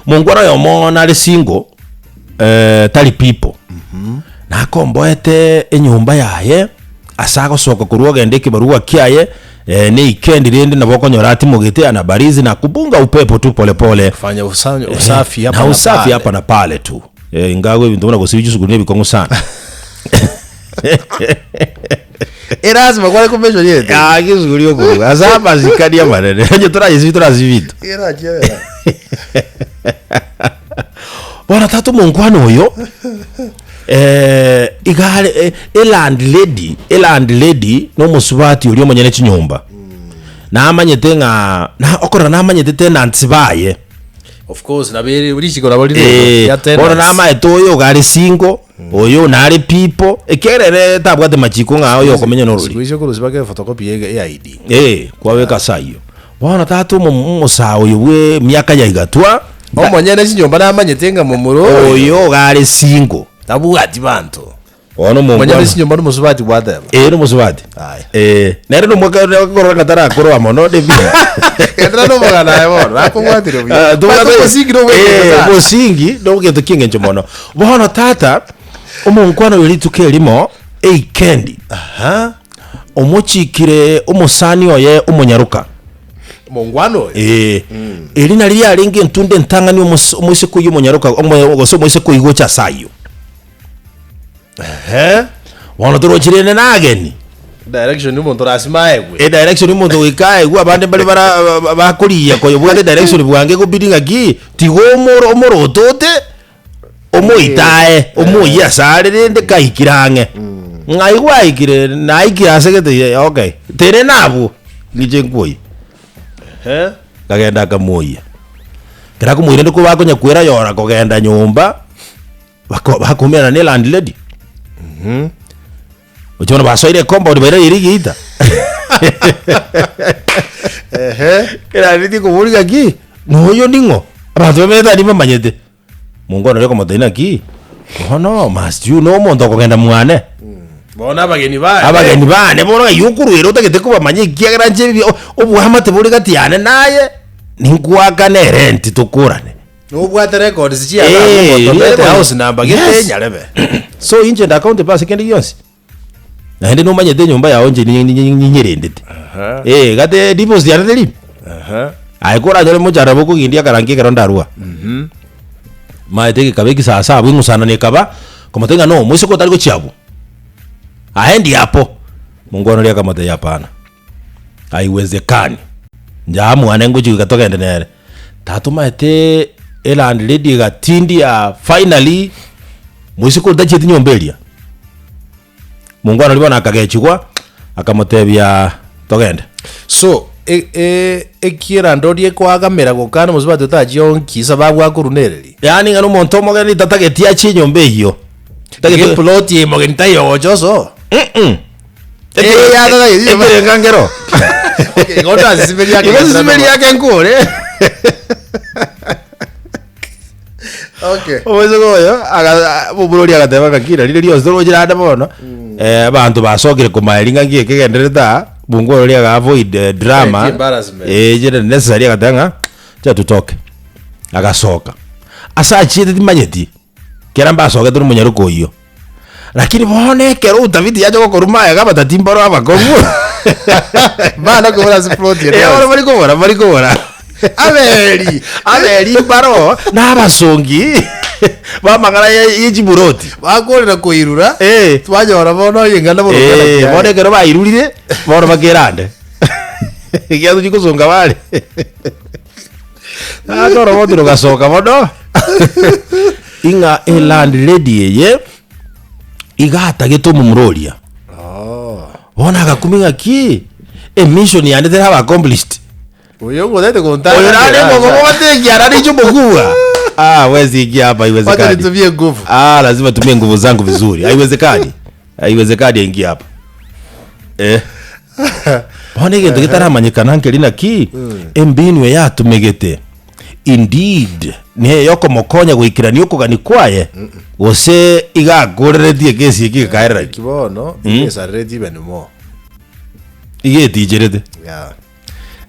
mungwana yo mona ari single tali people na komboete enyumba yaye asago soka kuruwa gendeke baruwa kiaye ni ikendi rende na boko nyorati mugete anabarizi na kubunga upepo tu pole pole fanya usafi hapa na usafi hapa na pale tu ingawa ibintu mbona gusibije sugune bikongo sana Erasma kwale kumesho yete kizugulio ko azaba zikadia manene nje turazivito era jera bona tatu mungwana oyo igale landlady no musubati uri omonyene chinyumba na amanyete nga na okora na amanyete tena ntsibaye of course na beri uri chikora bali ya tena bona na amaeto oyo gari single oyo nari people ekerere tabwate machiko nga oyo komenya no ruri kwisho ko sibake photocopy ya ID kwaweka sayo bona tatu musawo yewe myaka ya igatwa omonyene chinyumba na amanyete nga mumuro oyo gari single tabuati bantu ono monyane sinyumba no musubati bwatema no musubati nere no mwaka korora katara korwa mono de bi entra no mogana yebo akongwatiro bi musingi no weke musingi no weke to kinge nchomono bono tata omunkwano yoli tukelimo kendi omuchikire omusani oye omunyaruka mongwano elina lili alinge ntunde ntangani omwise kuyo munyaruka ogoso mwise kuigo cha sayo wana turochirene na ageni direction ni muntu rasimaye gwe direction ni muntu wikaye gwa bande bali bara bakuriya koyo bwande direction bwange ko biddinga gi tigomoro omorotote omoitae omoya sare nde kaikirange ngai waikire naikira segete okay tere nabu nije ngoi kagenda kamoya kira kumwire ndiko bakonya kwera yora kogenda nyumba bakomera ne landlady Uchiona basoire compound bera irigita kira riti kubulika ki noyo ningo abantu bemeta ni bamanyete mungono reko motena ki no must you know mondo kogenda mwane bona abageni bane bona yukuru ero takete kuba manye kiagera nje obuhamate bulika tiane naye ninkwaka ne rent tukurane no bwate record zichia moto house number gete nyarebe so inje nda account pass kendi yonsi nende no manye de nyumba yawo nje nyirendete gate deposit ya reli aikora jole mujara boko india karangi karonda ruwa maete kabeki sasa abingu sana ne kaba komatenga no mwese ko taliko chiabu aendi hapo mungono lia kama hapana haiwezekani njamu anengo chika toka endenere tatu maete landlady gatindi ya finally mwese ko dacheti nyombelia mungono libona akagechikwa akamotebya togende so ekira ndodie kwa kamera gukana musubati utachiyonkisa bagwa kurunereri yani ngano monto mogeni tatagetia chinyombe hiyo take ploti mogeni tayo joso ya dada yeye ngangero okay ngoto zimeli yake ngore okay owezo goyo bubulori agateba kakira lile lyo zoro jirada bono abantu basokere kumalinga ngiye kegendereta bungo lya ga avoid drama jere necessary agatanga cha tutoke agasoka asa chite timanyeti kera mbasoke turi munyaruko iyo lakini bone kero utaviti yaje kokorumaya kaba tatimbaro abakomu bana ko bora ploti bari kubora abeli baro n'abasongi bamagara y'Ijiburoti bakorera koirura twaje barabona yengana boro bone kero bayirurire boro bagerande igihe tukuzonga bale adoro bodiro gasoka bodo inga landlady ye igata gitumu muroria bona akakuminga ki mission yande they have accomplished oyo ngodete kontana oyo nani ngogo bateki arani chumbokuwa wezi ingia hapa haiwezekani wacha nitumie nguvu lazima tumie nguvu zangu vizuri haiwezekani ingia hapa bona igento gitaramanyikana nkelina ki embinwe yatumegete indeed ne yoko mokonya gwikirani ukugani kwaye gose igagoreretie kesi iki kaira kibono is already even more igeti jerete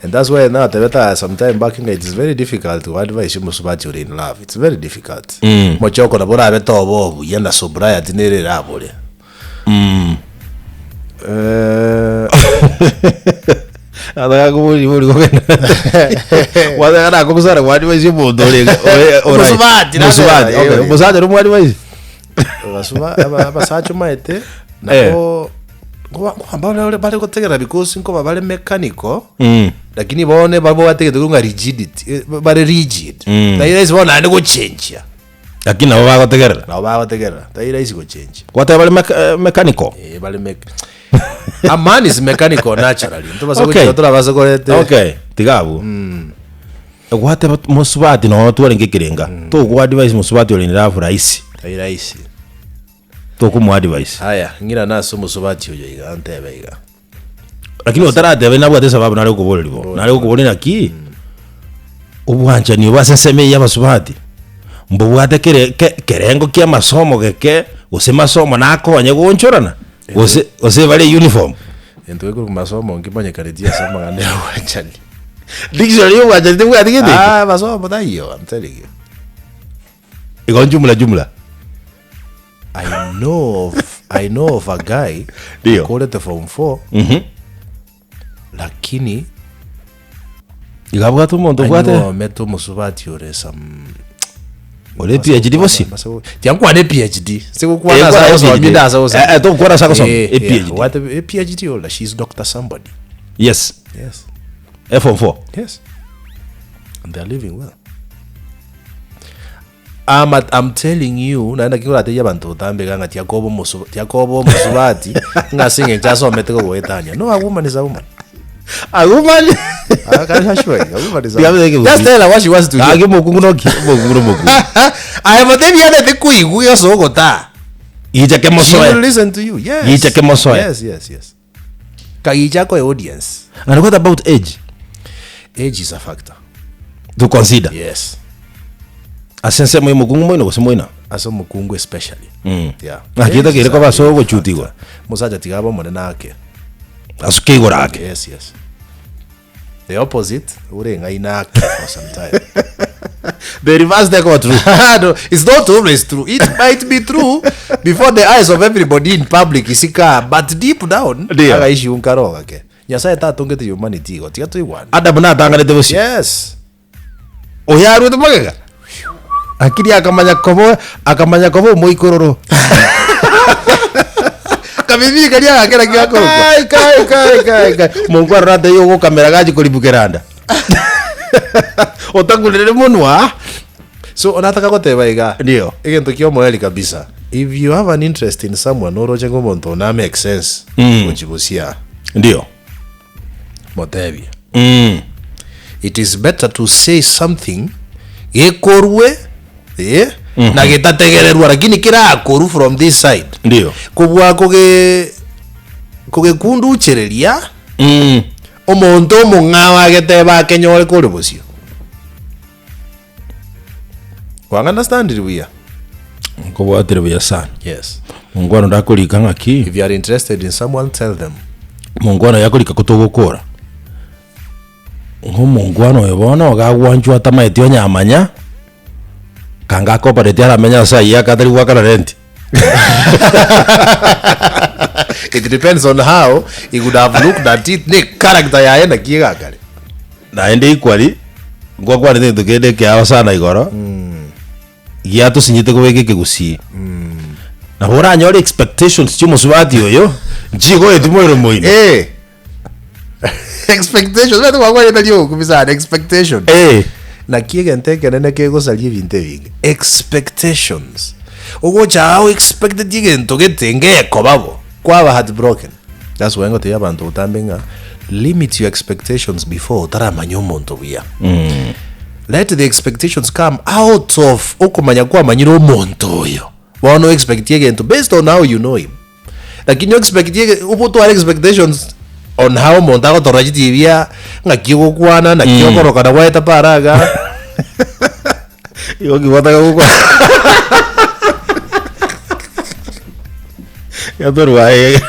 And that's why now the sometime back in it is very difficult to advise you musubati you're in love. It's very difficult. Mochoko na bora beto obo yenda sobriety nere rabole. Ada kumuli kokena. Wada kana kumusara wadi wezi mudole. Musubati. Okay, musubati rumu wadi wezi. Abasacho maete nako ambao bale kotegera because nko bale mechanical lakini bone babo bategera kunga rigidity bale rigid taira is bona ande go change lakini nabo bagotegera taira is go change kwata bale mechanical bale a man is mechanical naturally ntobaza ko turabaza ko okay tigabu kwata musubati no tuwale ngekirenga to kwa advice musubati ole ndirafu raisi taira isi tokumu advice haya ngira naso musubati oyo igantebe iga lakini otaratebe nabwo ate sababu nari kuboleribo nari kubolera ki ubwanja ni baseseme y'abasubati mbo bwate kerengo kya masomo geke ose masomo nakonye gonchorana ose bale uniform ento ko masomo ngimanye karidia sama ngane wachani dictionary yo wacha ndi bwate gete masomo dayo I'm telling you igonjumla jumla I know of a guy Dio. called it from 4 lakini igabwa tu mondo bwate meto musubati ore some ole PhD bosi tiangu ane PhD siko kwa na sawa mida sawa to kwa sako so PhD what a PhD holder she's Dr. somebody yes F4 yes and they're living well. I'm telling you naenda kingura teja bantu tambe ganga tiakobo musubati ngasinge jaso meteko wetanya no a woman is a woman a woman just tell her what she wants to do age mokungunoki I have them yada de kuigu yo sogota ije ke mosoe she will listen to you yes ije ke mosoe yes kagija ko audience. And what about age Is a factor to consider yes asense moyo mukungu moyo kusemoina aso mukungu especially yeah akita kire ko baso go chutigwa musaja tigabo mone nake asukigora ake yes the opposite urenga inake for some time the reverse they go true no, it's not always true. It might be true before the eyes of everybody in public isika but deep down agaishi unkaroga ke nyasaye tatongete humanity go tiga tuigwana adam na tangalete bosi yes oyaru tumagega akiri akamanya kobo moikororo kabibi karia akera kiakoro kai mungu arata yo kamera gaji kolibukeranda otangulele munwa so onataka goteba iga ndio egento kio moeli kabisa if you have an interest in someone oroje ngomonto na make sense uchibusia ndio motebi it is better to say something ekorwe na gitategererwa lakini kira akoru from this side ndio kubwa kundu uchereria omonto mungawa geteba kenyore kuri busio wanga understand it we kubwa atirwe sana yes mungwano ndakulika ngaki if you are interested in someone tell them mungwano yakulika kutugukura mungwano yobona ogagwanjwa tamaetio nyamanya kanga cooperative aramenya sai yakatari wakala rent it depends on how he would have looked at it ne character yae na kiga kale na ende equally ngwa ne tukende kya sana igoro ya to sinyite kubeke kegusi na hora nyore expectations chimo subati yoyo jigo etumoro moine expectations wewe kwa nini ndio kubisa expectation na kiega nteke nene kego salie vinte vingi expectations ogo chao expected yigento getenge kobabo kwaba heartbroken that's why ngote yabantu utambenga limit your expectations before taramanya omonto bia let the expectations come out of okumanya kwa manyiro omonto oyo wono expect yigento based on how you know him lakini expect yige ubuto expectations on how montago torajiti bia ngakigo kwana na kiokoroka na waita paraga yogi wataka kuko ya toru aye